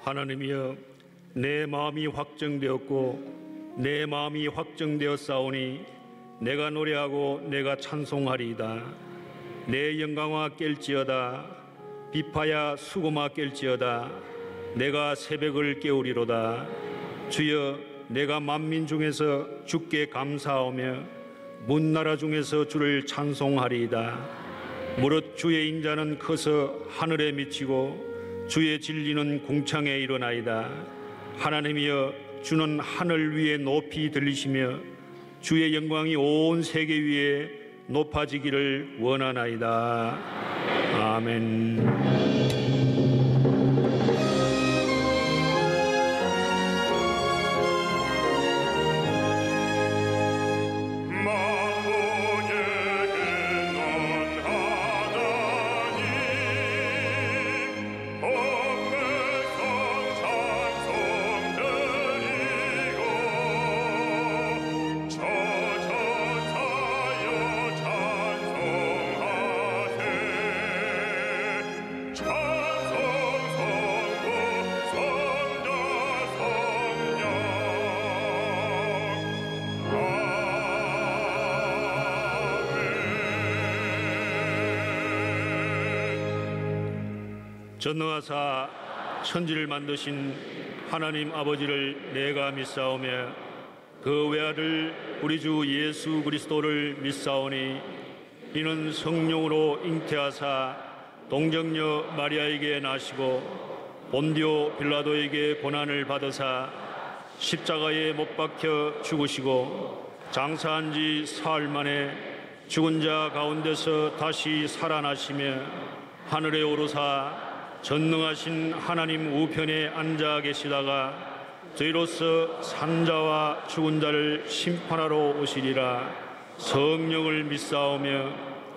하나님이여, 내 마음이 확정되었고 내 마음이 확정되었사오니 내가 노래하고 내가 찬송하리이다. 내 영광아 깰지어다. 비파야 수고마 깰지어다. 내가 새벽을 깨우리로다. 주여, 내가 만민 중에서 주께 감사하오며 문나라 중에서 주를 찬송하리이다. 무릇 주의 인자는 커서 하늘에 미치고 주의 진리는 궁창에 일어나이다. 하나님이여, 주는 하늘 위에 높이 들리시며 주의 영광이 온 세계 위에 높아지기를 원하나이다. 아멘. 전능하사 천지를 만드신 하나님 아버지를 내가 믿사오며 그 외아들 우리 주 예수 그리스도를 믿사오니 이는 성령으로 잉태하사 동정녀 마리아에게 나시고 본디오 빌라도에게 고난을 받으사 십자가에 못 박혀 죽으시고 장사한 지 사흘 만에 죽은 자 가운데서 다시 살아나시며 하늘에 오르사 전능하신 하나님 우편에 앉아 계시다가 저희로서 산자와 죽은 자를 심판하러 오시리라. 성령을 믿사오며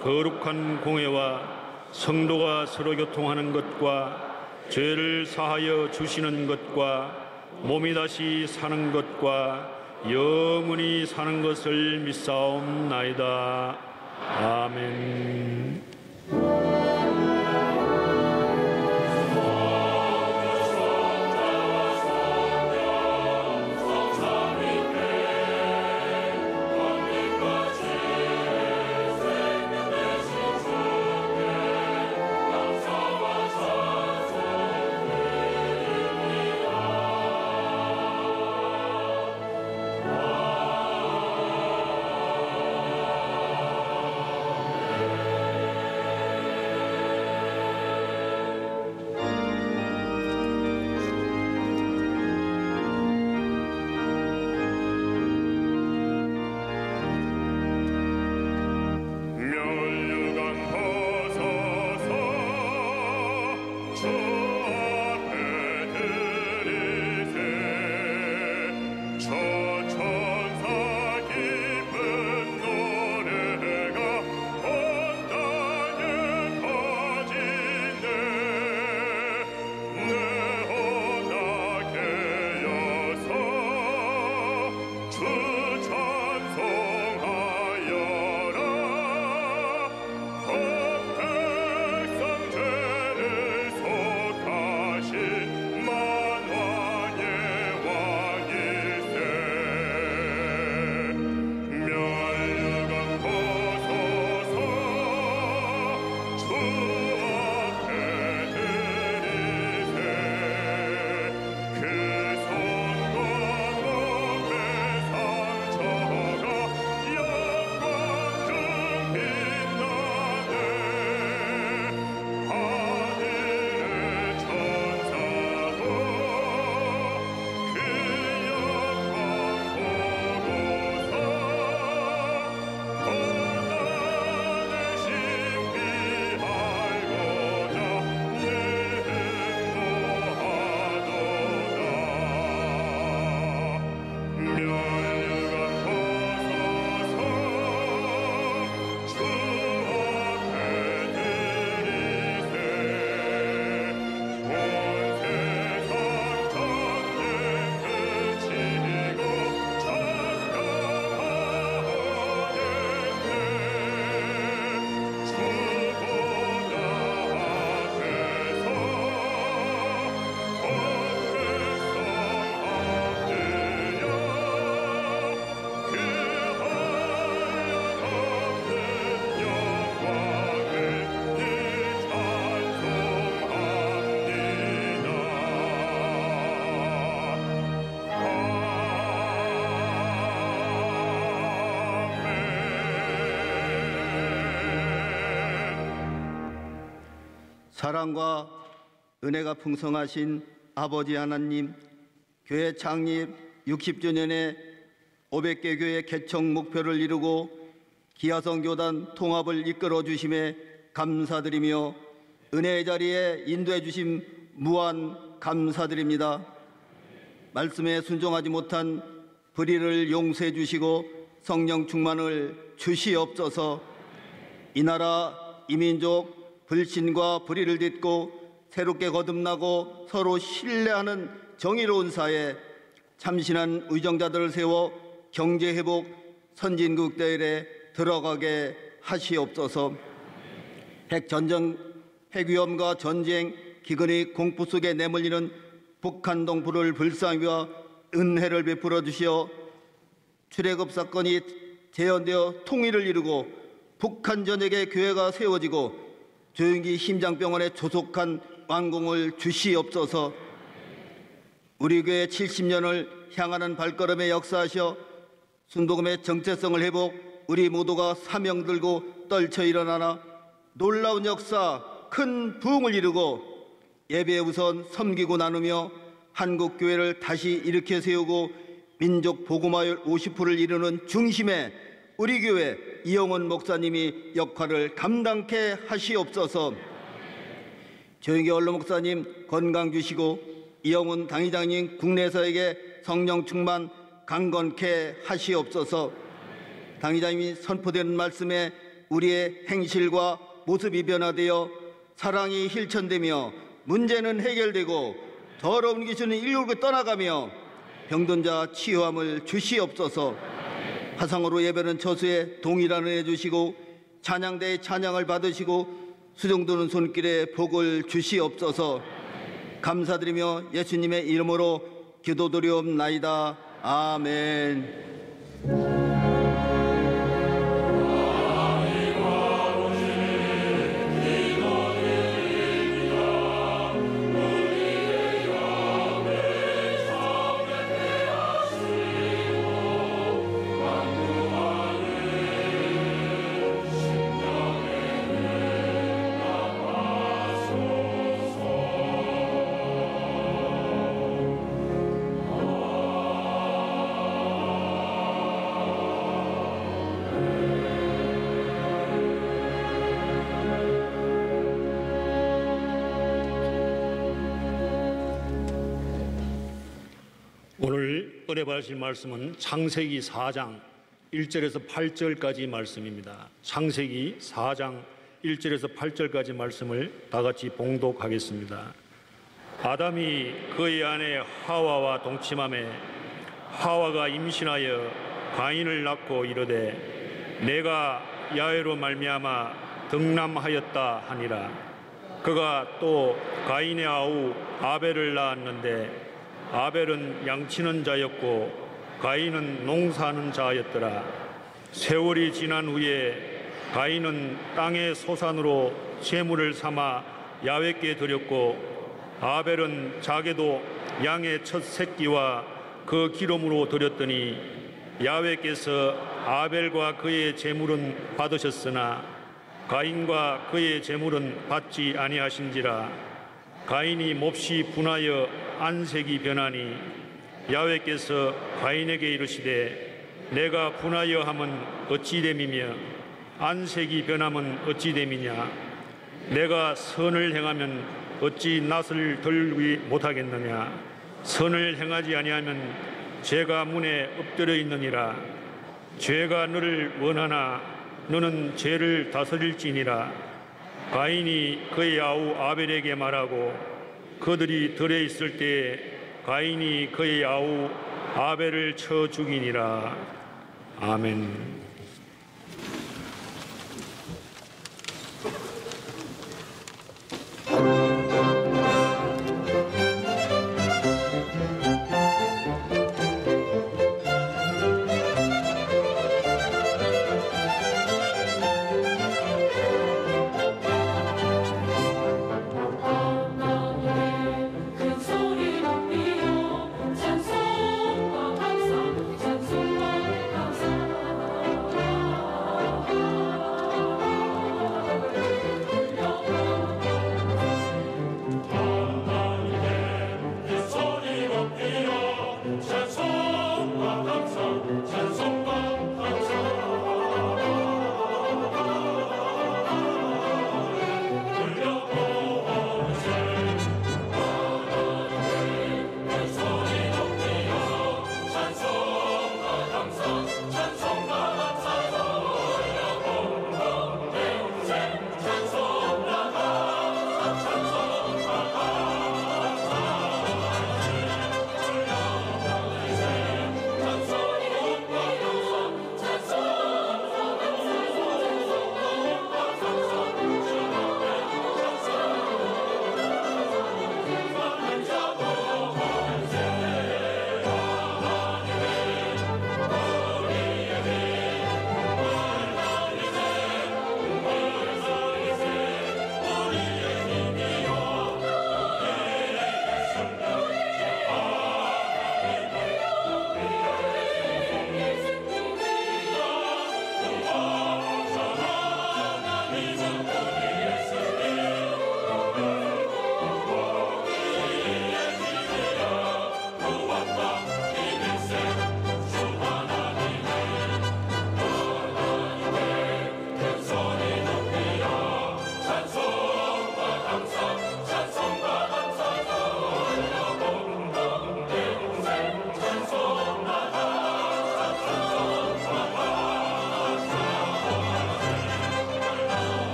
거룩한 공회와 성도가 서로 교통하는 것과 죄를 사하여 주시는 것과 몸이 다시 사는 것과 영원히 사는 것을 믿사옵나이다. 아멘. 백성 죄를 사랑과 은혜가 풍성하신 아버지 하나님, 교회 창립 60주년에 500개 교회 개청 목표를 이루고 기아성 교단 통합을 이끌어 주심에 감사드리며 은혜의 자리에 인도해 주심 무한 감사드립니다. 말씀에 순종하지 못한 불의를 용서해 주시고 성령 충만을 주시옵소서. 이 나라 이 민족 불신과 불의를 딛고 새롭게 거듭나고 서로 신뢰하는 정의로운 사회, 참신한 의정자들을 세워 경제회복 선진국 대열에 들어가게 하시옵소서. 핵전쟁, 핵위험과 전쟁, 기근의 공포 속에 내몰리는 북한 동포를 불쌍히와 은혜를 베풀어 주시어 출애굽 사건이 재현되어 통일을 이루고 북한 전역에 교회가 세워지고 조용기 심장병원에 조속한 완공을 주시옵소서. 우리 교회 70년을 향하는 발걸음에 역사하셔 순복음의 정체성을 회복, 우리 모두가 사명 들고 떨쳐 일어나나 놀라운 역사, 큰 부흥을 이루고 예배 우선 섬기고 나누며 한국 교회를 다시 일으켜 세우고 민족 복음화율 50%를 이루는 중심에 우리 교회 이영훈 목사님이 역할을 감당케 하시옵소서. 조영기 원로 목사님 건강 주시고 이영훈 당회장님 국내사에게 성령 충만 강건케 하시옵소서. 당회장님이 선포되는 말씀에 우리의 행실과 모습이 변화되어 사랑이 실천되며 문제는 해결되고 더러운 귀신은 일률고 떠나가며 병든 자 치유함을 주시옵소서. 화상으로 예배는 처수에 동일한 은혜 주시고 찬양대의 찬양을 받으시고 수종드는 손길에 복을 주시옵소서. 감사드리며 예수님의 이름으로 기도드리옵나이다. 아멘. 오늘 은혜 받으실 말씀은 창세기 4장 1절에서 8절까지 말씀입니다. 창세기 4장 1절에서 8절까지 말씀을 다 같이 봉독하겠습니다. 아담이 그의 아내 하와와 동침하매 하와가 임신하여 가인을 낳고 이르되 내가 야훼로 말미암아 등남하였다 하니라. 그가 또 가인의 아우 아벨을 낳았는데 아벨은 양치는 자였고 가인은 농사하는 자였더라. 세월이 지난 후에 가인은 땅의 소산으로 제물을 삼아 야훼께 드렸고 아벨은 자기도 양의 첫 새끼와 그 기름으로 드렸더니 야훼께서 아벨과 그의 제물은 받으셨으나 가인과 그의 제물은 받지 아니하신지라. 가인이 몹시 분하여 안색이 변하니 야훼께서 가인에게 이르시되 내가 분하여 함은 어찌 됨이며 안색이 변함은 어찌 됨이냐. 내가 선을 행하면 어찌 낯을 들지 못하겠느냐. 선을 행하지 아니하면 죄가 문에 엎드려 있느니라. 죄가 너를 원하나 너는 죄를 다스릴지니라. 가인이 그의 아우 아벨에게 말하고 그들이 들에 있을 때에 가인이 그의 아우 아벨을 쳐 죽이니라. 아멘. 찬송과 감사, 찬송과 감사.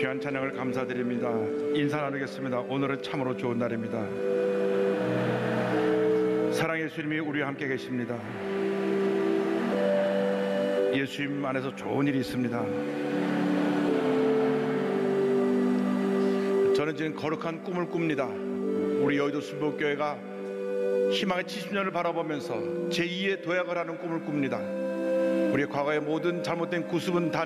귀한 찬양을 감사드립니다. 인사 나누겠습니다. 오늘은 참으로 좋은 날입니다. 사랑의 예수님이 우리와 함께 계십니다. 예수님 안에서 좋은 일이 있습니다. 저는 지금 거룩한 꿈을 꿉니다. 우리 여의도 순복교회가 희망의 70년을 바라보면서 제2의 도약을 하는 꿈을 꿉니다. 우리의 과거의 모든 잘못된 구습은 다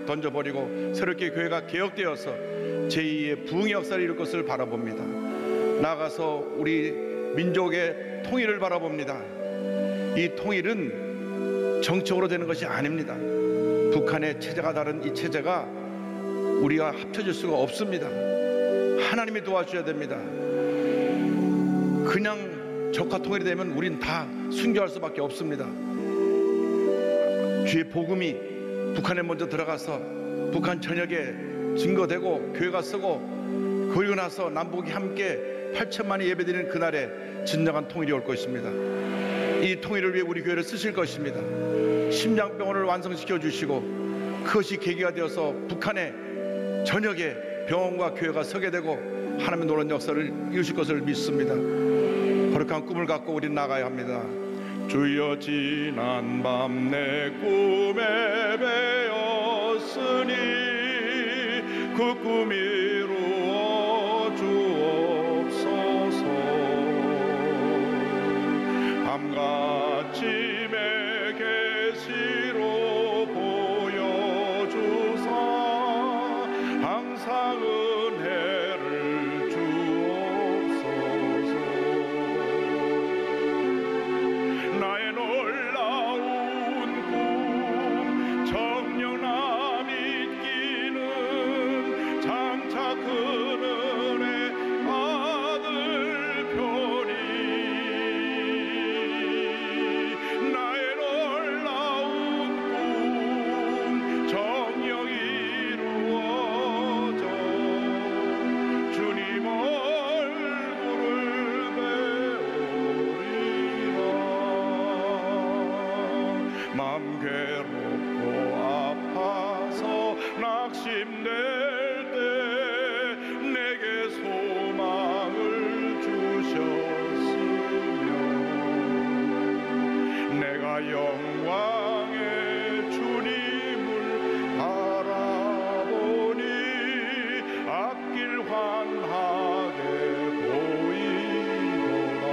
던져버리고 새롭게 교회가 개혁되어서 제2의 부흥의 역사를 이룰 것을 바라봅니다. 나아가서 우리 민족의 통일을 바라봅니다. 이 통일은 정적으로 되는 것이 아닙니다. 북한의 체제가 다른 이 체제가 우리가 합쳐질 수가 없습니다. 하나님이 도와주셔야 됩니다. 그냥 적화 통일이 되면 우린 다 순교할 수밖에 없습니다. 주의 복음이 북한에 먼저 들어가서 북한 전역에 증거되고 교회가 쓰고 그리고 나서 남북이 함께 8천만이 예배드리는 그날에 진정한 통일이 올 것입니다. 이 통일을 위해 우리 교회를 쓰실 것입니다. 심장병원을 완성시켜 주시고 그것이 계기가 되어서 북한의 전역에 병원과 교회가 서게 되고 하나님의 놀라운 역사를 이루실 것을 믿습니다. 거룩한 꿈을 갖고 우리는 나가야 합니다. 주여 지난 밤 내 꿈에 배었으니 그 꿈이 이루어 주옵소서. 밤같이 내 계시로 보여주사 항상 은혜를 주옵소서. 나의 놀라운 꿈 정령나 믿기는 장차 그 은혜 받을 편이 나의 놀라운 꿈 정령 이루어져 주님 얼굴을 배우리라. 마음 괴롭고 아파서 낙심될 때 내게 소망을 주셨으며 내가 영광의 주님을 바라보니 앞길 환하게 보이도다.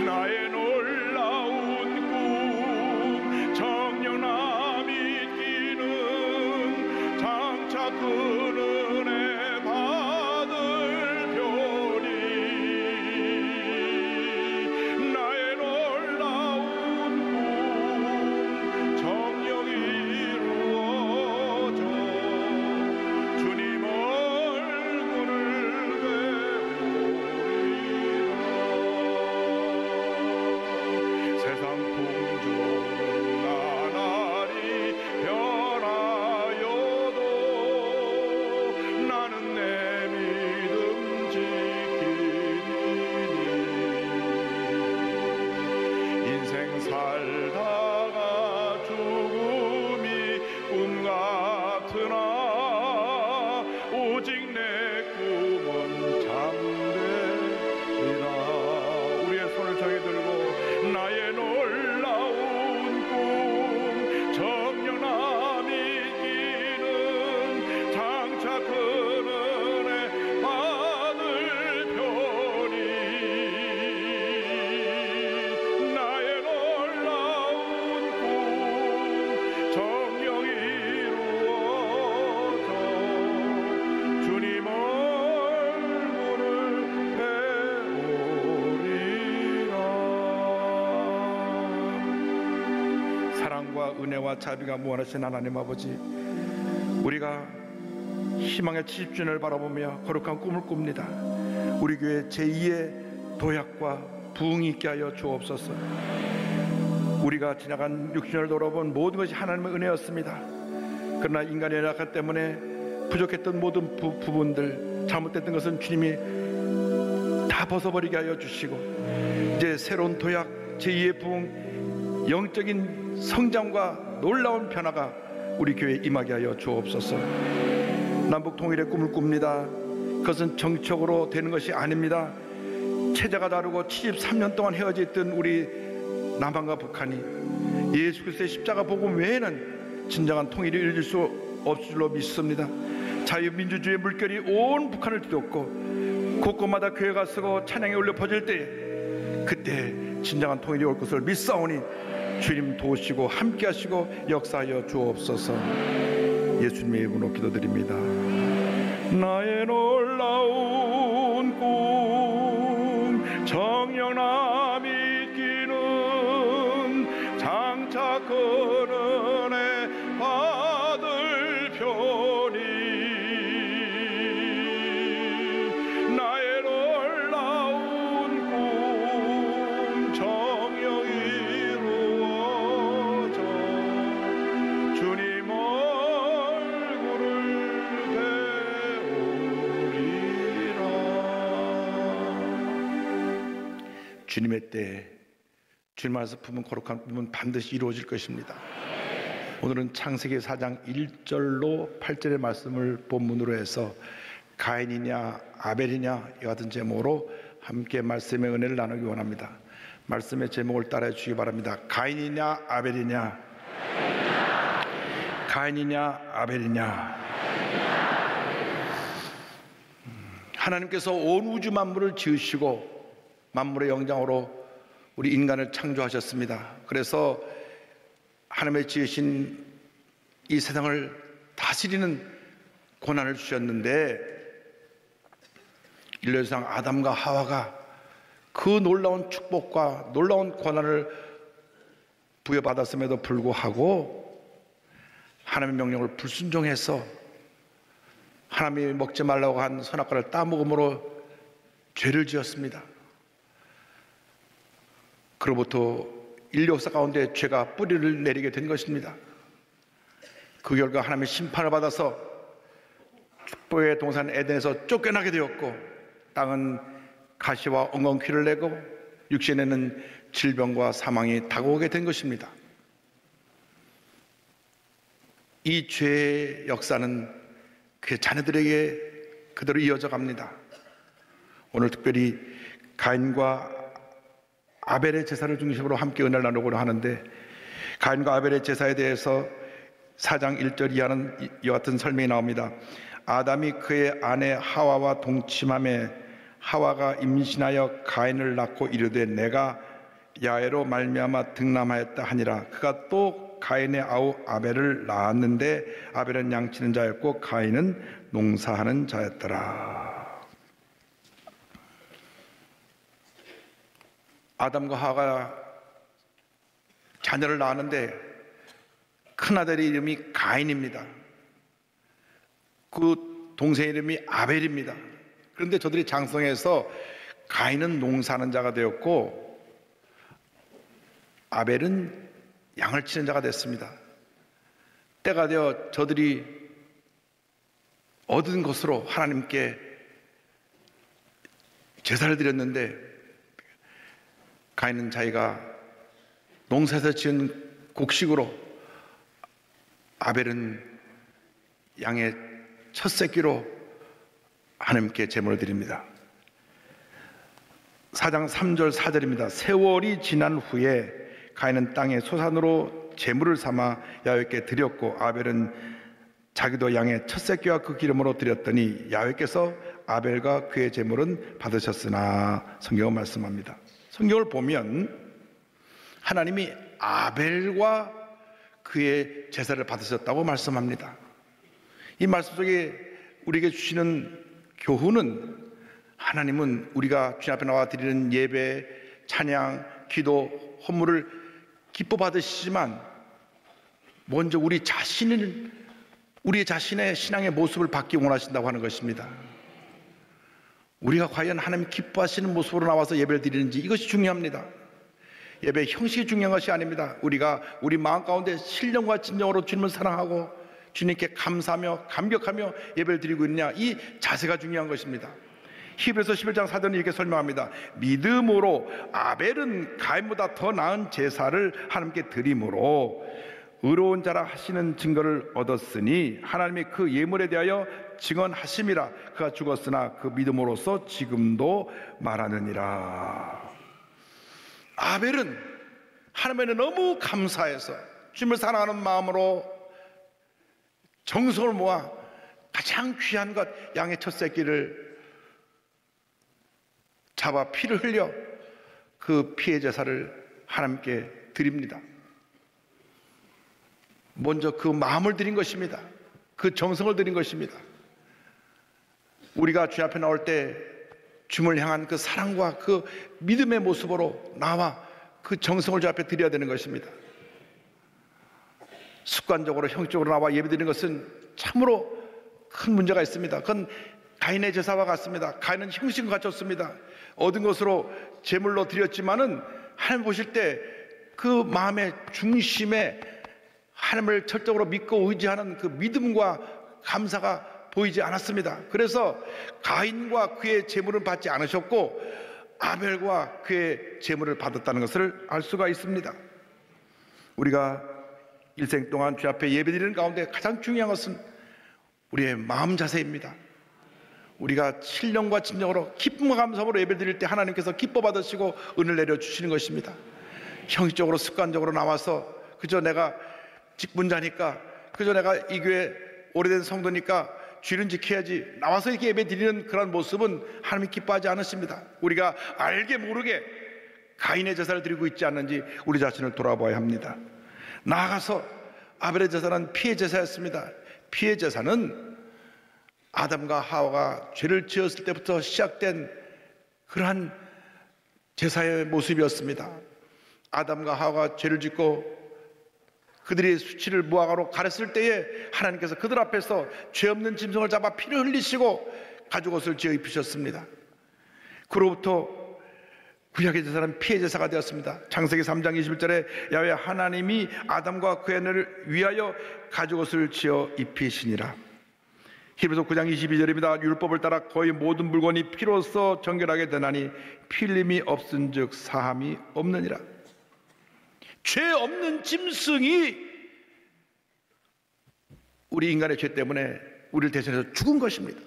나의 놀라운 꿈 정령나 믿기는 장차 그 은혜 받을 편이 나의 놀라운 꿈 정령 이루어져 주님 얼굴을 배우리라. 세상 풍조는 나날이 변하여도 나는 내 믿음 지키리니. 인생 살다가 죽음이 꿈 같으나 오직 내 꿈은 잠되리라. 우리의 손을 저기 들고 나의 놀라운 꿈 정령나 믿기는 장차 그 은혜 받을 편이 나의 놀라운 꿈 정령 이루어져 주님 얼굴을 배우리라. 사랑과 은혜와 자비가 무한하신 하나님 아버지, 우리가 희망의 70주년을 바라보며 거룩한 꿈을 꿉니다. 우리 교회 제2의 도약과 부흥이 있게 하여 주옵소서. 우리가 지나간 60년을 돌아본 모든 것이 하나님의 은혜였습니다. 그러나 인간의 연약함 때문에 부족했던 모든 부분들, 잘못됐던 것은 주님이 다 벗어버리게 하여 주시고 이제 새로운 도약, 제2의 부흥, 영적인 성장과 놀라운 변화가 우리 교회에 임하게 하여 주옵소서. 남북 통일의 꿈을 꿉니다. 그것은 정치적으로 되는 것이 아닙니다. 체제가 다르고 73년 동안 헤어져 있던 우리 남한과 북한이 예수 그리스도의 십자가 복음 외에는 진정한 통일이 이루어질 수 없을 줄로 믿습니다. 자유민주주의의 물결이 온 북한을 뒤덮고 곳곳마다 교회가 쓰고 찬양이 울려 퍼질 때, 그때 진정한 통일이 올 것을 믿사오니 주님 도우시고 함께 하시고 역사하여 주옵소서. 예수님의 이름으로 기도드립니다. 나의 놀라운 꿈 정령함이 끼는 장차 큰 은혜 받을 편이, 나의 놀라운 꿈 정령 이루어져 주님 얼굴을 배우리라. 주님의 때에 주님 안에서 품은 거룩한 꿈은 반드시 이루어질 것입니다. 오늘은 창세기 4장 1절로 8절의 말씀을 본문으로 해서 가인이냐 아벨이냐 이 같은 제목으로 함께 말씀의 은혜를 나누기 원합니다. 말씀의 제목을 따라해 주시기 바랍니다. 가인이냐 아벨이냐, 가인이냐 아벨이냐. 하나님께서 온 우주 만물을 지으시고 만물의 영장으로 우리 인간을 창조하셨습니다. 그래서 하나님의 지으신 이 세상을 다스리는 고난을 주셨는데, 인류상 아담과 하와가 그 놀라운 축복과 놀라운 고난을 부여받았음에도 불구하고 하나님의 명령을 불순종해서 하나님이 먹지 말라고 한 선악과를 따먹음으로 죄를 지었습니다. 그로부터 인류 역사 가운데 죄가 뿌리를 내리게 된 것입니다. 그 결과 하나님의 심판을 받아서 축복의 동산 에덴에서 쫓겨나게 되었고, 땅은 가시와 엉겅퀴를 내고 육신에는 질병과 사망이 다가오게 된 것입니다. 이 죄의 역사는 그의 자녀들에게 그대로 이어져 갑니다. 오늘 특별히 가인과 아벨의 제사를 중심으로 함께 은혜를 나누고자 하는데, 가인과 아벨의 제사에 대해서 4장 1절 이하는 이와 같은 설명이 나옵니다. 아담이 그의 아내 하와와 동침하며 하와가 임신하여 가인을 낳고 이르되 내가 야훼로 말미암아 등남하였다 하니라. 그가 또 가인의 아우 아벨을 낳았는데 아벨은 양치는 자였고 가인은 농사하는 자였더라. 아담과 하와가 자녀를 낳았는데 큰아들의 이름이 가인입니다. 그 동생 이름이 아벨입니다. 그런데 저들이 장성해서 가인은 농사하는 자가 되었고 아벨은 양을 치는 자가 됐습니다. 때가 되어 저들이 얻은 것으로 하나님께 제사를 드렸는데, 가인은 자기가 농사에서 지은 곡식으로, 아벨은 양의 첫 새끼로 하나님께 제물을 드립니다. 4장 3절 4절입니다. 세월이 지난 후에 가인은 땅의 소산으로 제물을 삼아 야훼께 드렸고 아벨은 자기도 양의 첫 새끼와 그 기름으로 드렸더니 야훼께서 아벨과 그의 제물은 받으셨으나, 성경은 말씀합니다. 성경을 보면 하나님이 아벨과 그의 제사를 받으셨다고 말씀합니다. 이 말씀 속에 우리에게 주시는 교훈은, 하나님은 우리가 주님 앞에 나와 드리는 예배, 찬양, 기도, 헌물을 기뻐 받으시지만 먼저 우리의 자신의 신앙의 모습을 받기 원하신다고 하는 것입니다. 우리가 과연 하나님 기뻐하시는 모습으로 나와서 예배를 드리는지, 이것이 중요합니다. 예배의 형식이 중요한 것이 아닙니다. 우리가 우리 마음 가운데 신령과 진정으로 주님을 사랑하고 주님께 감사하며 감격하며 예배를 드리고 있느냐, 이 자세가 중요한 것입니다. 히브리서 11장 4절은 이렇게 설명합니다. 믿음으로 아벨은 가인보다 더 나은 제사를 하나님께 드림으로 의로운 자라 하시는 증거를 얻었으니 하나님이 그 예물에 대하여 증언하심이라. 그가 죽었으나 그 믿음으로써 지금도 말하느니라. 아벨은 하나님께 너무 감사해서 주님을 사랑하는 마음으로 정성을 모아 가장 귀한 것 양의 첫 새끼를 잡아 피를 흘려 그 피의 제사를 하나님께 드립니다. 먼저 그 마음을 드린 것입니다. 그 정성을 드린 것입니다. 우리가 주 앞에 나올 때 주님을 향한 그 사랑과 그 믿음의 모습으로 나와 그 정성을 주 앞에 드려야 되는 것입니다. 습관적으로 형식적으로 나와 예배드리는 것은 참으로 큰 문제가 있습니다. 그건 가인의 제사와 같습니다. 가인은 형식을 갖췄습니다. 얻은 것으로 제물로 드렸지만은 하나님 보실 때 그 마음의 중심에 하나님을 철저하게 믿고 의지하는 그 믿음과 감사가 보이지 않았습니다. 그래서 가인과 그의 제물은 받지 않으셨고 아벨과 그의 제물을 받았다는 것을 알 수가 있습니다. 우리가 일생 동안 주 앞에 예배드리는 가운데 가장 중요한 것은 우리의 마음 자세입니다. 우리가 신령과 진정으로 기쁨과 감사로 예배드릴 때 하나님께서 기뻐 받으시고 은혜를 내려주시는 것입니다. 형식적으로 습관적으로 나와서 그저 내가 직분자니까, 그저 내가 이 교회 오래된 성도니까 주일은 지켜야지 나와서 이렇게 예배드리는 그런 모습은 하나님이 기뻐하지 않으십니다. 우리가 알게 모르게 가인의 제사를 드리고 있지 않는지 우리 자신을 돌아봐야 합니다. 나아가서 아벨의 제사는 피의 제사였습니다. 피의 제사는 아담과 하와가 죄를 지었을 때부터 시작된 그러한 제사의 모습이었습니다. 아담과 하와가 죄를 짓고 그들이 수치를 무화과로 가렸을 때에 하나님께서 그들 앞에서 죄 없는 짐승을 잡아 피를 흘리시고 가죽옷을 지어 입히셨습니다. 그로부터 구약의 제사는 피의 제사가 되었습니다. 창세기 3장 21절에 야훼 하나님이 아담과 그의 아내를 위하여 가죽옷을 지어 입히시니라. 히브리서 9장 22절입니다. 율법을 따라 거의 모든 물건이 피로써 정결하게 되나니 필림이 없은즉 사함이 없느니라. 죄 없는 짐승이 우리 인간의 죄 때문에 우리를 대신해서 죽은 것입니다.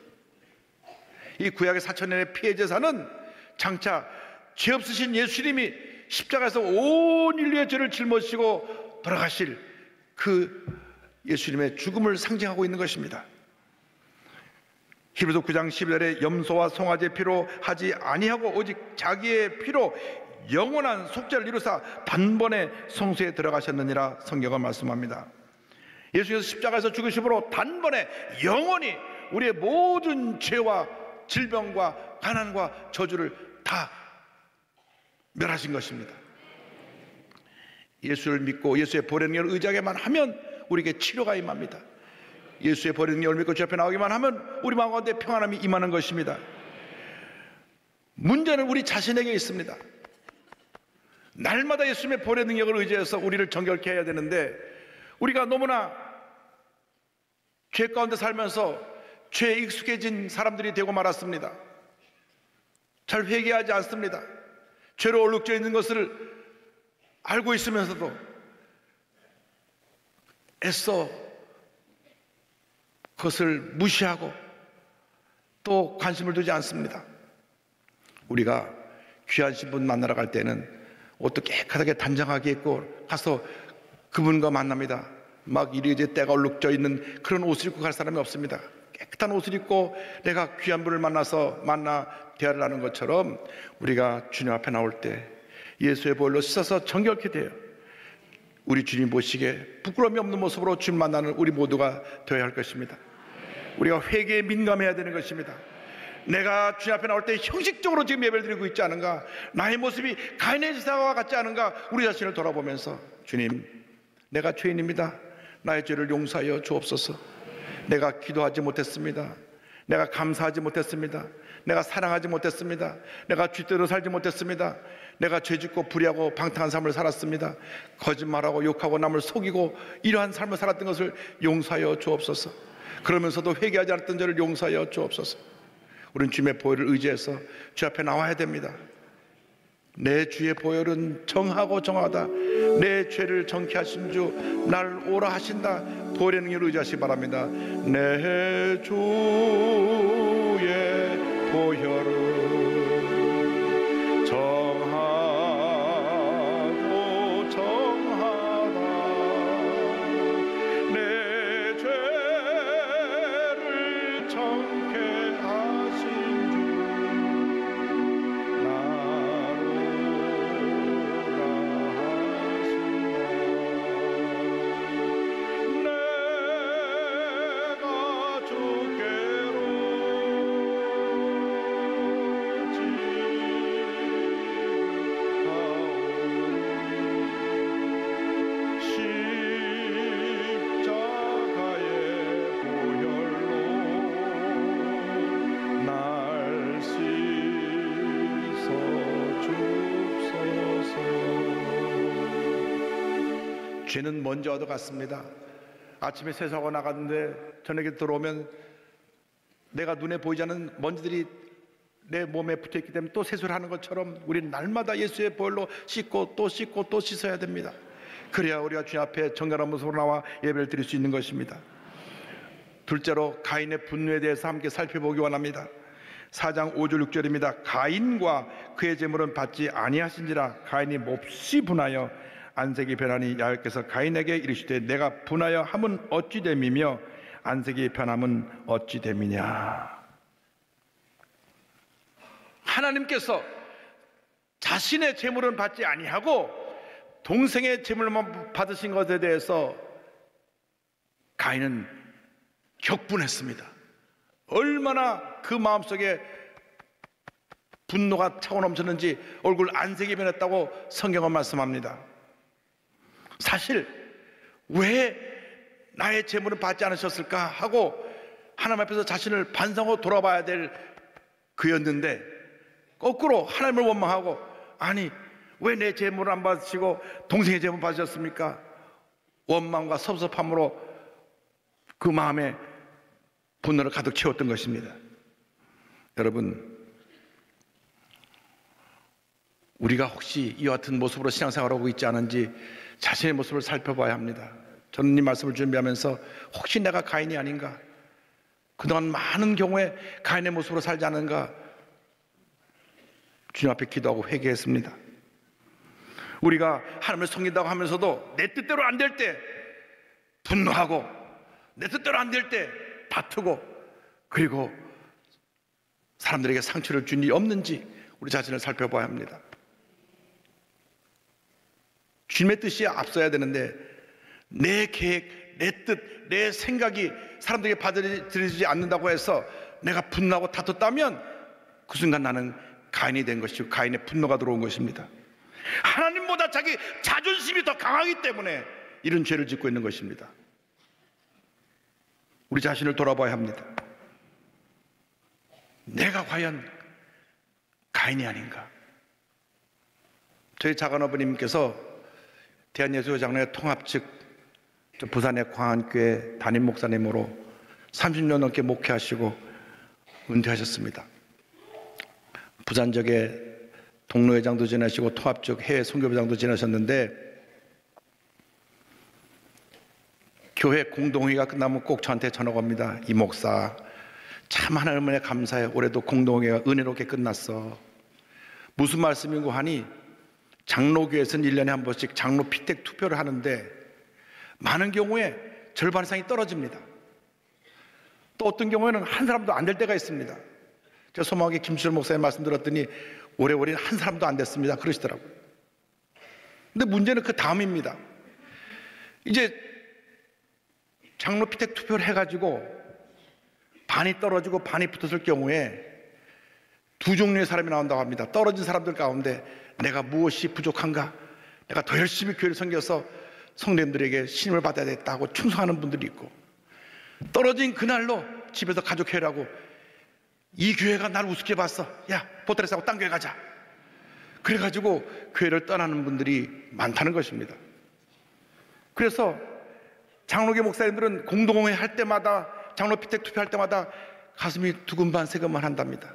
이 구약의 4,000년의 피의 제사는 장차 죄 없으신 예수님이 십자가에서 온 인류의 죄를 짊어지시고 돌아가실 그 예수님의 죽음을 상징하고 있는 것입니다. 히브리서 9장 11절에 염소와 송아지의 피로 하지 아니하고 오직 자기의 피로 영원한 속죄를 이루사 단번에 성소에 들어가셨느니라 성경은 말씀합니다. 예수께서 십자가에서 죽으심으로 단번에 영원히 우리의 모든 죄와 질병과 가난과 저주를 다 멸하신 것입니다. 예수를 믿고 예수의 보혈의 능력을 의지하기만 하면 우리에게 치료가 임합니다. 예수의 보혈의 능력을 믿고 주 앞에 나오기만 하면 우리 마음 가운데 평안함이 임하는 것입니다. 문제는 우리 자신에게 있습니다. 날마다 예수님의 보혈의 능력을 의지해서 우리를 정결케 해야 되는데 우리가 너무나 죄 가운데 살면서 죄에 익숙해진 사람들이 되고 말았습니다. 잘 회개하지 않습니다. 죄로 얼룩져 있는 것을 알고 있으면서도 애써 그것을 무시하고 또 관심을 두지 않습니다. 우리가 귀한 신분 만나러 갈 때는 옷도 깨끗하게 단정하게 입고 가서 그분과 만납니다. 막 이리저리 때가 얼룩져 있는 그런 옷을 입고 갈 사람이 없습니다. 깨끗한 옷을 입고 내가 귀한 분을 만나 대화를 하는 것처럼 우리가 주님 앞에 나올 때 예수의 보혈로 씻어서 정결케 돼요. 우리 주님 보시기에 부끄러움이 없는 모습으로 주님 만나는 우리 모두가 되어야 할 것입니다. 우리가 회개에 민감해야 되는 것입니다. 내가 주님 앞에 나올 때 형식적으로 지금 예배를 드리고 있지 않은가, 나의 모습이 가인의 제사와 같지 않은가, 우리 자신을 돌아보면서 주님, 내가 죄인입니다. 나의 죄를 용서하여 주옵소서. 내가 기도하지 못했습니다. 내가 감사하지 못했습니다. 내가 사랑하지 못했습니다. 내가 쥐대로 살지 못했습니다. 내가 죄짓고 불의하고 방탕한 삶을 살았습니다. 거짓말하고 욕하고 남을 속이고 이러한 삶을 살았던 것을 용서하여 주옵소서. 그러면서도 회개하지 않았던 죄를 용서하여 주옵소서. 우리는 주님의 보혈을 의지해서 주 앞에 나와야 됩니다. 내 주의 보혈은 정하고 정하다. 내 죄를 정케 하신 주 나를 오라 하신다. 보혜라는 이를 의지하시기 바랍니다. 내 주의 보혈은 정하고 정하다. 내 죄를 정케 하신 주 나를 오라 하신다. 내가 주께로 십자가의 보혈로 날 씻어 주옵소서. 죄는 먼저 얻어갔습니다. 아침에 세수하고 나갔는데 저녁에 들어오면 내가 눈에 보이지 않는 먼지들이 내 몸에 붙어있기 때문에 또 세수를 하는 것처럼 우리는 날마다 예수의 보혈로 씻고 또 씻어야 됩니다. 그래야 우리가 주님 앞에 정결한 모습으로 나와 예배를 드릴 수 있는 것입니다. 둘째로 가인의 분노에 대해서 함께 살펴보기 원합니다. 4장 5절 6절입니다. 가인과 그의 재물은 받지 아니하신지라. 가인이 몹시 분하여 안색이 변하니 야훼께서 가인에게 이르시되 내가 분하여 함은 어찌 됨이며 안색이 변함은 어찌 됨이냐. 하나님께서 자신의 재물은 받지 아니하고 동생의 재물만 받으신 것에 대해서 가인은 격분했습니다. 얼마나 그 마음속에 분노가 차고 넘쳤는지 얼굴 안색이 변했다고 성경은 말씀합니다. 사실 왜 나의 재물은 받지 않으셨을까 하고 하나님 앞에서 자신을 반성하고 돌아봐야 될 그였는데 거꾸로 하나님을 원망하고 아니 왜 내 재물을 안 받으시고 동생의 재물 받으셨습니까? 원망과 섭섭함으로 그 마음에 분노를 가득 채웠던 것입니다. 여러분, 우리가 혹시 이와 같은 모습으로 신앙생활하고 있지 않은지 자신의 모습을 살펴봐야 합니다. 저는 이 말씀을 준비하면서 혹시 내가 가인이 아닌가, 그동안 많은 경우에 가인의 모습으로 살지 않은가 주님 앞에 기도하고 회개했습니다. 우리가 하나님을 섬긴다고 하면서도 내 뜻대로 안 될 때 분노하고 내 뜻대로 안 될 때 다투고 그리고 사람들에게 상처를 준 일이 없는지 우리 자신을 살펴봐야 합니다. 주님의 뜻이 앞서야 되는데 내 계획, 내 뜻, 내 생각이 사람들에게 받아들이지 않는다고 해서 내가 분노하고 다퉜다면 그 순간 나는 가인이 된 것이고 가인의 분노가 들어온 것입니다. 하나님보다 자기 자존심이 더 강하기 때문에 이런 죄를 짓고 있는 것입니다. 우리 자신을 돌아봐야 합니다. 내가 과연 가인이 아닌가? 저희 작은아버님께서 대한예수장로회 통합 측 부산의 광안교회 담임 목사님으로 30년 넘게 목회하시고 은퇴하셨습니다. 부산 쪽에 동로회장도 지내시고 통합 쪽 해외 선교부장도 지내셨는데 교회 공동회의가 끝나면 꼭 저한테 전화가 옵니다. 이 목사 참 하나님에 감사해. 올해도 공동회의가 은혜롭게 끝났어. 무슨 말씀이고 하니 장로교회에서는 1년에 한 번씩 장로 피택 투표를 하는데 많은 경우에 절반 이상이 떨어집니다. 또 어떤 경우에는 한 사람도 안 될 때가 있습니다. 제가 소망하게 김치철 목사님 말씀 들었더니 올해 한 사람도 안 됐습니다 그러시더라고요. 근데 문제는 그 다음입니다. 이제 장로 피택 투표를 해가지고 반이 떨어지고 반이 붙었을 경우에 두 종류의 사람이 나온다고 합니다. 떨어진 사람들 가운데 내가 무엇이 부족한가, 내가 더 열심히 교회를 섬겨서 성도님들에게 신임을 받아야 되겠다고 충성하는 분들이 있고, 떨어진 그날로 집에서 가족회의라고 이 교회가 날 우습게 봤어, 야 보따리 싸고 딴 교회 가자, 그래가지고 교회를 떠나는 분들이 많다는 것입니다. 그래서 장로교 목사님들은 공동회 할 때마다, 장로 피택 투표할 때마다 가슴이 두근반 세근만 한답니다.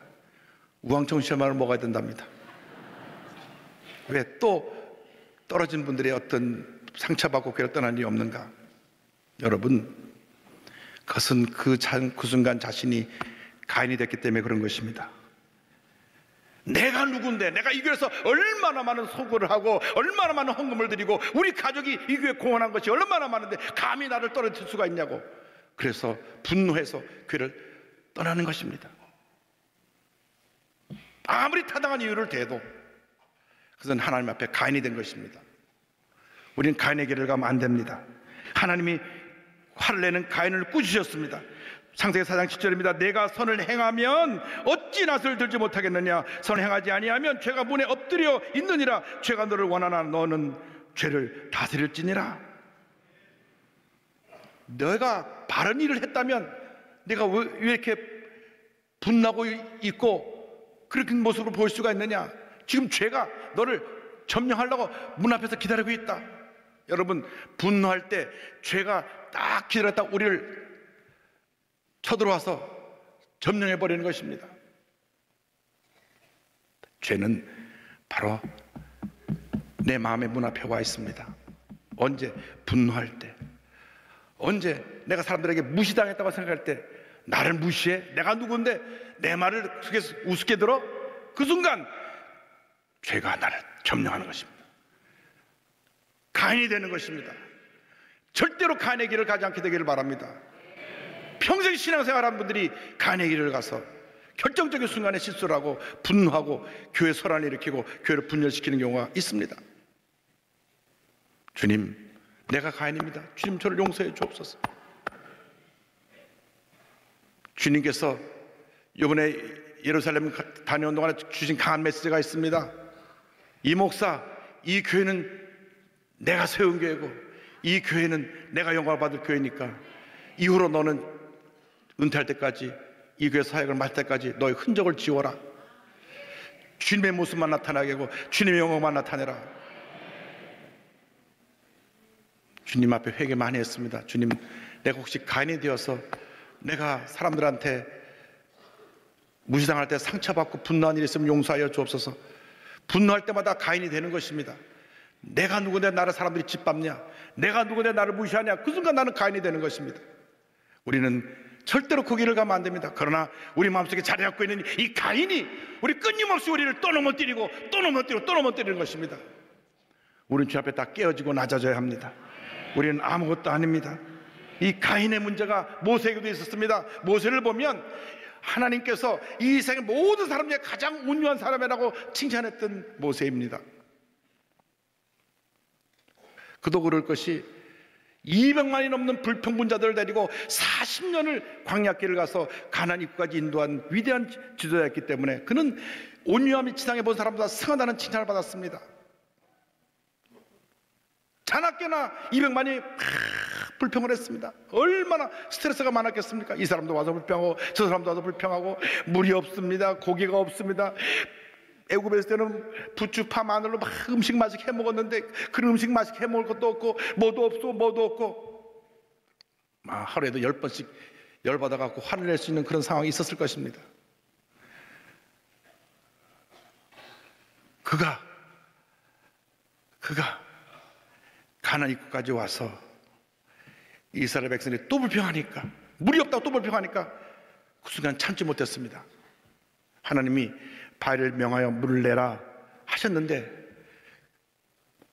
우왕청 시험을 먹어야 된답니다. 왜? 또 떨어진 분들의 어떤 상처받고 교회를 떠난 일이 없는가? 여러분, 그것은 그 순간 자신이 가인이 됐기 때문에 그런 것입니다. 내가 누군데, 내가 이 교회에서 얼마나 많은 소고를 하고 얼마나 많은 헌금을 드리고 우리 가족이 이 교회에 공헌한 것이 얼마나 많은데 감히 나를 떨어뜨릴 수가 있냐고. 그래서 분노해서 교회를 떠나는 것입니다. 아무리 타당한 이유를 대도 그것은 하나님 앞에 가인이 된 것입니다. 우리는 가인의 길을 가면 안 됩니다. 하나님이 화를 내는 가인을 꾸짖으셨습니다. 창세기 4장 7절입니다. 내가 선을 행하면 어찌 낫을 들지 못하겠느냐? 선을 행하지 아니하면 죄가 문에 엎드려 있느니라. 죄가 너를 원하나 너는 죄를 다스릴지니라. 너가 바른 일을 했다면 내가 왜 이렇게 분나고 있고 그렇게 모습으로 보일 수가 있느냐? 지금 죄가 너를 점령하려고 문 앞에서 기다리고 있다. 여러분, 분노할 때 죄가 딱 기다렸다 우리를 쳐들어와서 점령해버리는 것입니다. 죄는 바로 내 마음의 문 앞에 와 있습니다. 언제? 분노할 때. 언제? 내가 사람들에게 무시당했다고 생각할 때. 나를 무시해? 내가 누군데 내 말을 우습게 들어? 그 순간 죄가 나를 점령하는 것입니다. 가인이 되는 것입니다. 절대로 가인의 길을 가지 않게 되기를 바랍니다. 평생 신앙생활한 분들이 가인의 길을 가서 결정적인 순간에 실수를 하고 분노하고 교회 소란을 일으키고 교회를 분열시키는 경우가 있습니다. 주님, 내가 가인입니다. 주님, 저를 용서해 주옵소서. 주님께서 이번에 예루살렘 다녀온 동안에 주신 강한 메시지가 있습니다. 이 목사, 이 교회는 내가 세운 교회고 이 교회는 내가 영광을 받을 교회니까 이후로 너는 은퇴할 때까지 이 교회 사역을 맡을 때까지 너의 흔적을 지워라. 주님의 모습만 나타나게 하고 주님의 영광만 나타내라. 주님 앞에 회개 많이 했습니다. 주님, 내가 혹시 가인이 되어서 내가 사람들한테 무시당할 때 상처받고 분노한 일이 있으면 용서하여 주옵소서. 분노할 때마다 가인이 되는 것입니다. 내가 누군데 나를 사람들이 짓밟냐? 내가 누군데 나를 무시하냐? 그 순간 나는 가인이 되는 것입니다. 우리는 절대로 그 길을 가면 안 됩니다. 그러나 우리 마음속에 자리 잡고 있는 이 가인이 우리 끊임없이 우리를 또 넘어뜨리고 또 넘어뜨리고 또 넘어뜨리는 것입니다. 우리는 주 앞에 다 깨어지고 낮아져야 합니다. 우리는 아무것도 아닙니다. 이 가인의 문제가 모세에게도 있었습니다. 모세를 보면 하나님께서 이 세상의 모든 사람 중에 가장 온유한 사람이라고 칭찬했던 모세입니다. 그도 그럴 것이 200만이 넘는 불평분자들을 데리고 40년을 광야길을 가서 가나안 입구까지 인도한 위대한 지도자였기 때문에 그는 온유함이 지상에 본 사람보다 승하다는 칭찬을 받았습니다. 자나깨나 200만이 불평을 했습니다. 얼마나 스트레스가 많았겠습니까? 이 사람도 와서 불평하고 저 사람도 와서 불평하고 물이 없습니다. 고기가 없습니다. 애굽에 있을 때는 부추, 파, 마늘로 막 음식 맛있게 해먹었는데 그런 음식 맛있게 해먹을 것도 없고 뭐도 없고 뭐도 없고 하루에도 10번씩 열받아갖고 화를 낼 수 있는 그런 상황이 있었을 것입니다. 그가 가나안 입구까지 와서 이스라엘 백성들이 또 불평하니까 물이 없다고 또 불평하니까 그 순간 참지 못했습니다. 하나님이 바위를 명하여 물을 내라 하셨는데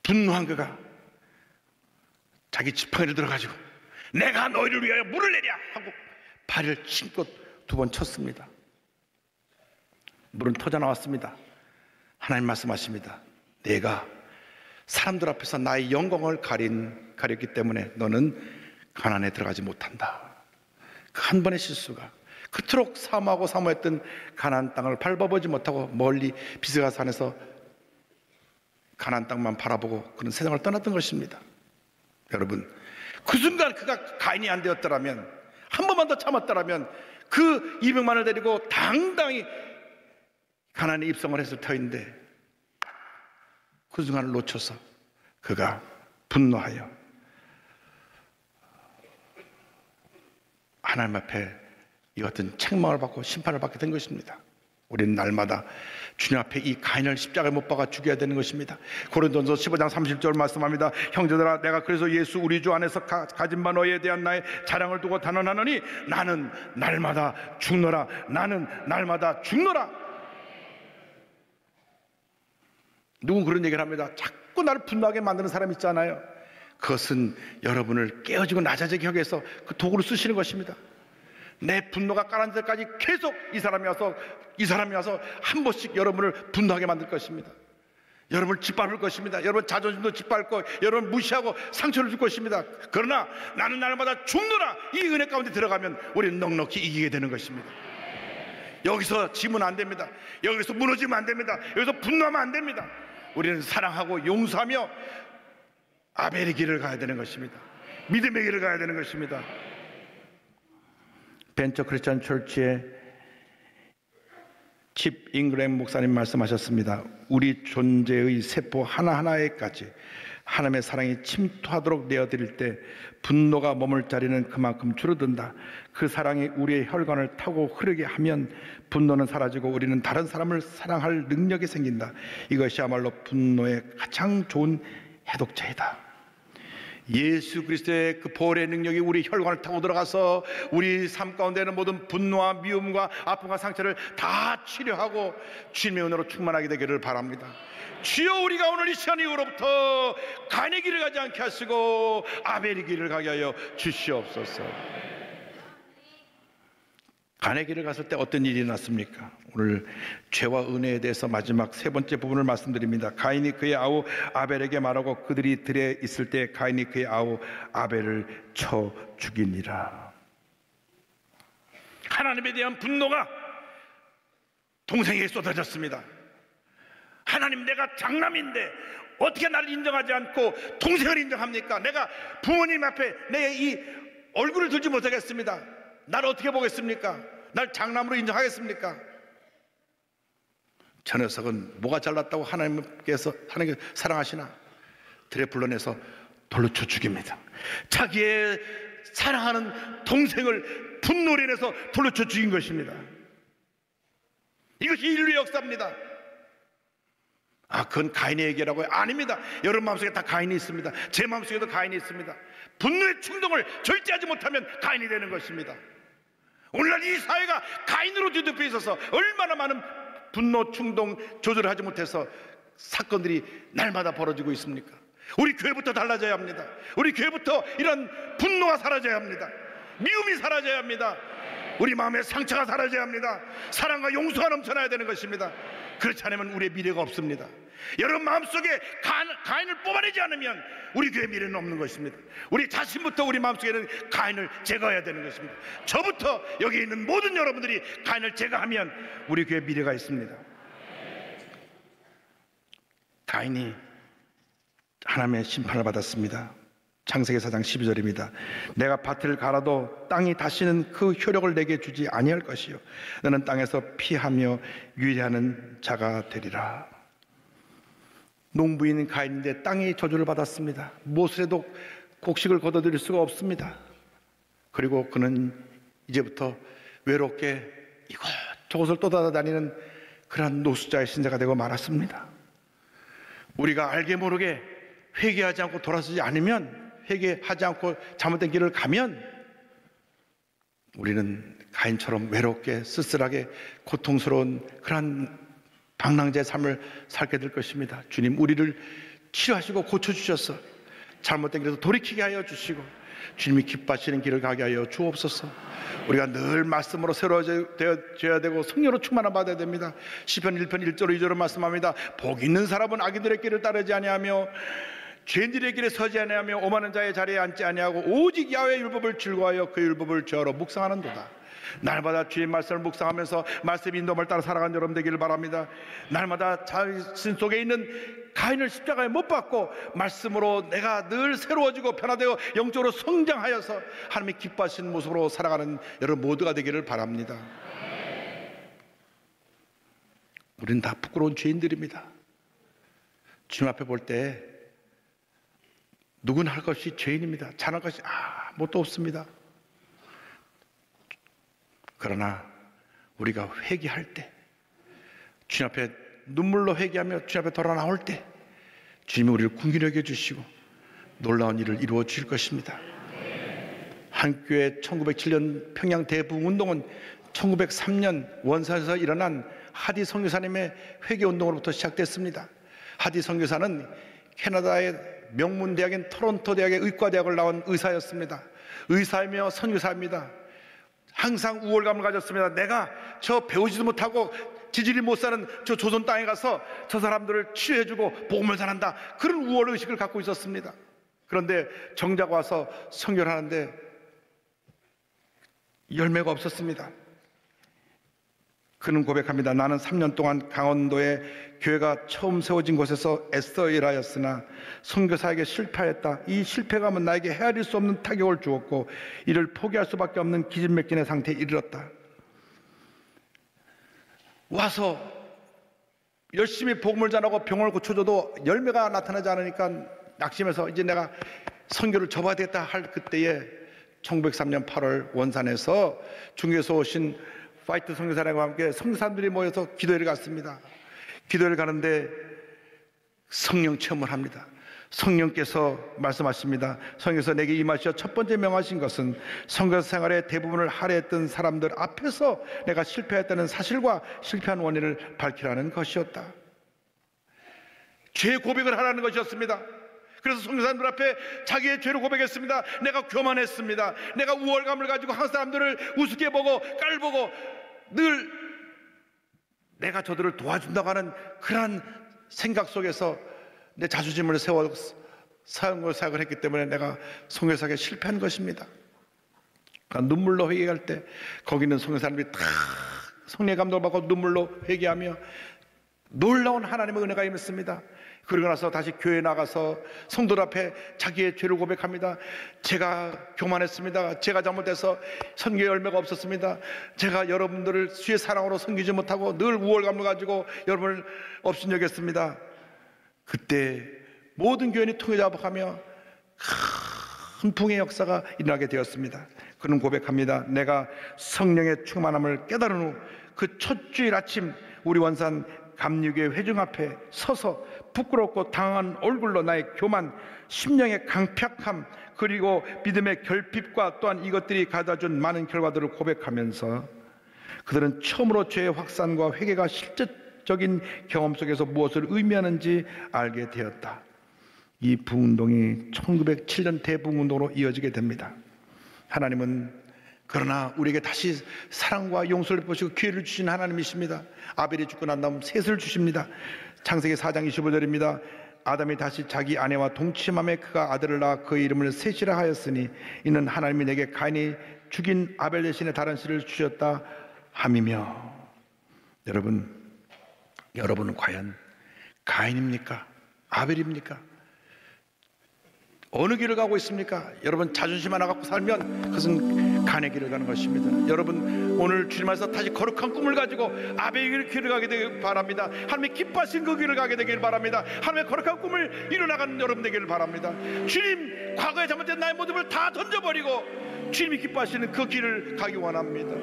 분노한 그가 자기 지팡이를 들어가지고 내가 너희를 위하여 물을 내랴 하고 바위를 힘껏 2번 쳤습니다. 물은 터져 나왔습니다. 하나님 말씀하십니다. 내가 사람들 앞에서 나의 영광을 가렸기 때문에 너는 가나안에 들어가지 못한다. 그 한 번의 실수가 그토록 사모하고 사모했던 가나안 땅을 밟아보지 못하고 멀리 비스가산에서 가나안 땅만 바라보고 그런 세상을 떠났던 것입니다. 여러분, 그 순간 그가 가인이 안 되었더라면, 한 번만 더 참았더라면 그 200만을 데리고 당당히 가나안에 입성을 했을 터인데 그 순간을 놓쳐서 그가 분노하여 하나님 앞에 이 같은 책망을 받고 심판을 받게 된 것입니다. 우리는 날마다 주님 앞에 이 가인을 십자가에 못 박아 죽여야 되는 것입니다. 고린도전서 15장 30절 말씀합니다. 형제들아, 내가 그래서 예수 우리 주 안에서 가진 바 너희에 대한 나의 자랑을 두고 단언하노니 나는 날마다 죽노라. 나는 날마다 죽노라. 누군 그런 얘기를 합니다. 자꾸 나를 분노하게 만드는 사람 있잖아요. 그것은 여러분을 깨어지고 낮아지게 하기 위해서 그 도구를 쓰시는 것입니다. 내 분노가 가라앉을 때까지 계속 이 사람이 와서 한 번씩 여러분을 분노하게 만들 것입니다. 여러분을 짓밟을 것입니다. 여러분 자존심도 짓밟고 여러분 무시하고 상처를 줄 것입니다. 그러나 나는 날마다 죽노라. 이 은혜 가운데 들어가면 우리는 넉넉히 이기게 되는 것입니다. 여기서 지면 안 됩니다. 여기서 무너지면 안 됩니다. 여기서 분노하면 안 됩니다. 우리는 사랑하고 용서하며 아벨의 길을 가야 되는 것입니다. 믿음의 길을 가야 되는 것입니다. 벤처 크리스천 철치의 칩 잉그램 목사님 말씀하셨습니다. 우리 존재의 세포 하나하나에까지 하나님의 사랑이 침투하도록 내어드릴 때 분노가 머물 자리는 그만큼 줄어든다. 그 사랑이 우리의 혈관을 타고 흐르게 하면 분노는 사라지고 우리는 다른 사람을 사랑할 능력이 생긴다. 이것이야말로 분노의 가장 좋은 해독제이다. 예수 그리스도의 그 보혈의 능력이 우리 혈관을 타고 들어가서 우리 삶 가운데 있는 모든 분노와 미움과 아픔과 상처를 다 치료하고 주님의 은혜로 충만하게 되기를 바랍니다. 주여, 우리가 오늘 이 시간 이후로부터 가인의 길을 가지 않게 하시고 아벨의 길을 가게 하여 주시옵소서. 가인의 길을 갔을 때 어떤 일이 났습니까? 오늘 죄와 은혜에 대해서 마지막 세 번째 부분을 말씀드립니다. 가인이 그의 아우 아벨에게 말하고 그들이 들에 있을 때 가인이 그의 아우 아벨을 쳐 죽이니라. 하나님에 대한 분노가 동생에게 쏟아졌습니다. 하나님, 내가 장남인데 어떻게 나를 인정하지 않고 동생을 인정합니까? 내가 부모님 앞에 내 이 얼굴을 들지 못하겠습니다. 나를 어떻게 보겠습니까? 날 장남으로 인정하겠습니까? 저 녀석은 뭐가 잘났다고 하나님께서 사랑하시나? 들에 불러내서 돌로 쳐 죽입니다. 자기의 사랑하는 동생을 분노로 인해서 돌로 쳐 죽인 것입니다. 이것이 인류의 역사입니다. 그건 가인의 얘기라고요? 아닙니다. 여러분 마음속에 다 가인이 있습니다. 제 마음속에도 가인이 있습니다. 분노의 충동을 절제하지 못하면 가인이 되는 것입니다. 오늘날 이 사회가 가인으로 뒤덮여 있어서 얼마나 많은 분노 충동 조절을 하지 못해서 사건들이 날마다 벌어지고 있습니까? 우리 교회부터 달라져야 합니다. 우리 교회부터 이런 분노가 사라져야 합니다. 미움이 사라져야 합니다. 우리 마음의 상처가 사라져야 합니다. 사랑과 용서가 넘쳐나야 되는 것입니다. 그렇지 않으면 우리의 미래가 없습니다. 여러분 마음속에 가인을 뽑아내지 않으면 우리 교회의 미래는 없는 것입니다. 우리 자신부터 우리 마음속에는 가인을 제거해야 되는 것입니다. 저부터 여기 있는 모든 여러분들이 가인을 제거하면 우리 교회의 미래가 있습니다. 가인이 하나님의 심판을 받았습니다. 창세기 4장 12절입니다. 내가 밭을 갈아도 땅이 다시는 그 효력을 내게 주지 아니할 것이요 너는 땅에서 피하며 유리하는 자가 되리라. 농부인 가인인데 땅이 저주를 받았습니다. 무엇을 해도 곡식을 거둬들일 수가 없습니다. 그리고 그는 이제부터 외롭게 이곳저곳을 떠돌아다니는 그러한 노숙자의 신세가 되고 말았습니다. 우리가 알게 모르게 회개하지 않고 돌아서지 않으면, 회개하지 않고 잘못된 길을 가면 우리는 가인처럼 외롭게 쓸쓸하게 고통스러운 그러한 방랑자의 삶을 살게 될 것입니다. 주님, 우리를 치료하시고 고쳐주셔서 잘못된 길에서 돌이키게 하여 주시고 주님이 기뻐하시는 길을 가게 하여 주옵소서. 우리가 늘 말씀으로 새로워져야 되고 성령으로 충만함 받아야 됩니다. 시편 1편 1절 2절을 말씀합니다. 복 있는 사람은 악인들의 길을 따르지 아니하며 죄인들의 길에 서지 아니하며 오만한 자의 자리에 앉지 아니하고 오직 야훼의 율법을 즐거워하여 그 율법을 죄하러 묵상하는도다. 날마다 주의 말씀을 묵상하면서 말씀 인도함을 따라 살아가는 여러분 되기를 바랍니다. 날마다 자신 속에 있는 가인을 십자가에 못 박고 말씀으로 내가 늘 새로워지고 변화되어 영적으로 성장하여서 하나님의 기뻐하시는 모습으로 살아가는 여러분 모두가 되기를 바랍니다. 우리는 다 부끄러운 죄인들입니다. 주님 앞에 볼 때 누구나 할 것이 죄인입니다. 잘할 것이 뭣도 없습니다. 그러나 우리가 회개할 때, 주님 앞에 눈물로 회개하며 주님 앞에 돌아 나올 때 주님이 우리를 군기를 여겨 주시고 놀라운 일을 이루어 주실 것입니다. 한교회 1907년 평양 대부흥운동은 1903년 원산에서 일어난 하디 선교사님의 회개운동으로부터 시작됐습니다. 하디 선교사는 캐나다의 명문대학인 토론토 대학의 의과대학을 나온 의사였습니다. 의사이며 선교사입니다. 항상 우월감을 가졌습니다. 내가 저 배우지도 못하고 지질이 못 사는 저 조선 땅에 가서 저 사람들을 치유해주고 복음을 전한다, 그런 우월의식을 갖고 있었습니다. 그런데 정작 와서 선교를 하는데 열매가 없었습니다. 그는 고백합니다. 나는 3년 동안 강원도에 교회가 처음 세워진 곳에서 애써 일하였으나 선교사에게 실패했다. 이 실패감은 나에게 헤아릴 수 없는 타격을 주었고 이를 포기할 수밖에 없는 기진맥진의 상태에 이르렀다. 와서 열심히 복음을 전하고 병을 고쳐줘도 열매가 나타나지 않으니까 낙심해서 이제 내가 선교를 접어야 되겠다 할 그때에 1903년 8월 원산에서 중국에서 오신 파이트 선교사님과 함께 선교사님들이 모여서 기도회를 갔습니다. 기도회를 가는데 성령 체험을 합니다. 성령께서 말씀하십니다. 성령께서 내게 임하시어 첫 번째 명하신 것은 선교 생활의 대부분을 할애했던 사람들 앞에서 내가 실패했다는 사실과 실패한 원인을 밝히라는 것이었다. 죄 고백을 하라는 것이었습니다. 그래서 선교사님들 앞에 자기의 죄를 고백했습니다. 내가 교만했습니다. 내가 우월감을 가지고 한 사람들을 우습게 보고 깔보고 늘 내가 저들을 도와준다고 하는 그러한 생각 속에서 내 자존심을 세워 사역을 했기 때문에 내가 선교사에게 실패한 것입니다. 그러니까 눈물로 회개할 때 거기 있는 선교사님들이 다 성령의 감동을 받고 눈물로 회개하며 놀라운 하나님의 은혜가 임했습니다. 그러고 나서 다시 교회에 나가서 성도들 앞에 자기의 죄를 고백합니다. 제가 교만했습니다. 제가 잘못해서 선교의 열매가 없었습니다. 제가 여러분들을 주의 사랑으로 섬기지 못하고 늘 우월감을 가지고 여러분을 업신여겼습니다. 그때 모든 교인이 통회자복하며 큰 풍의 역사가 일어나게 되었습니다. 그는 고백합니다. 내가 성령의 충만함을 깨달은 후 그 첫 주일 아침 우리 원산 감리교회 회중 앞에 서서 부끄럽고 당한 얼굴로 나의 교만, 심령의 강팍함, 그리고 믿음의 결핍과 또한 이것들이 가져준 많은 결과들을 고백하면서 그들은 처음으로 죄의 확산과 회개가 실제적인 경험 속에서 무엇을 의미하는지 알게 되었다. 이 부흥운동이 1907년 대부흥운동으로 이어지게 됩니다. 하나님은 그러나 우리에게 다시 사랑과 용서를 보시고 기회를 주신 하나님이십니다. 아벨이 죽고 난 다음 셋을 주십니다. 창세기 4장 25절입니다. 아담이 다시 자기 아내와 동침함에 그가 아들을 낳아 그의 이름을 셋이라 하였으니 이는 하나님이 내게 가인이 죽인 아벨 대신에 다른 씨를 주셨다 함이며. 여러분은 과연 가인입니까? 아벨입니까? 어느 길을 가고 있습니까? 여러분 자존심 하나 갖고 살면 그것은 간의 길을 가는 것입니다. 여러분 오늘 주님 안에서 다시 거룩한 꿈을 가지고 아벨의 길을 가게 되길 바랍니다. 하나님의 기뻐하신 그 길을 가게 되길 바랍니다. 하나님의 거룩한 꿈을 이뤄나가는 여러분 되기를 바랍니다. 주님, 과거에 잘못된 나의 모든 걸 다 던져버리고 주님이 기뻐하시는 그 길을 가기 원합니다.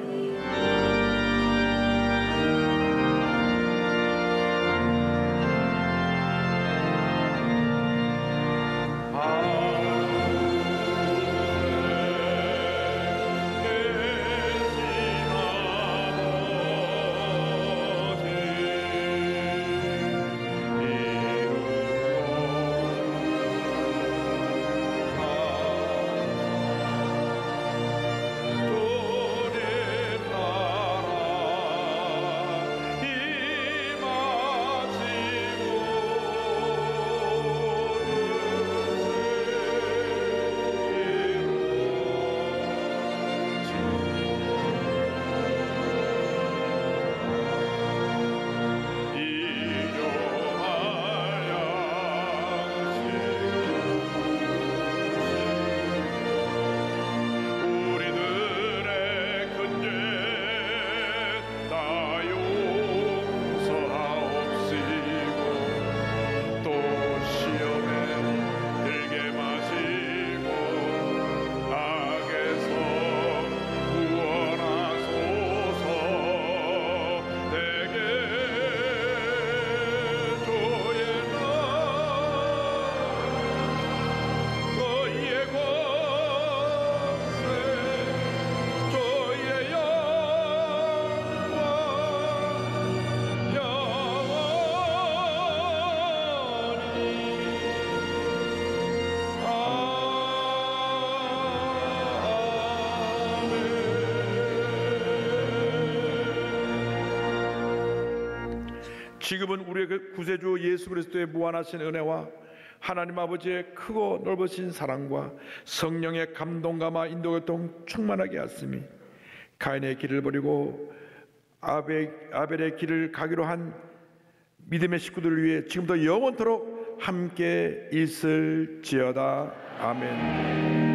지금은 우리의 그 구세주 예수 그리스도의 무한하신 은혜와 하나님 아버지의 크고 넓으신 사랑과 성령의 감동감화 인도교통 충만하게 하심이 가인의 길을 버리고 아벨의 길을 가기로 한 믿음의 식구들을 위해 지금도 영원토록 함께 있을지어다. 아멘.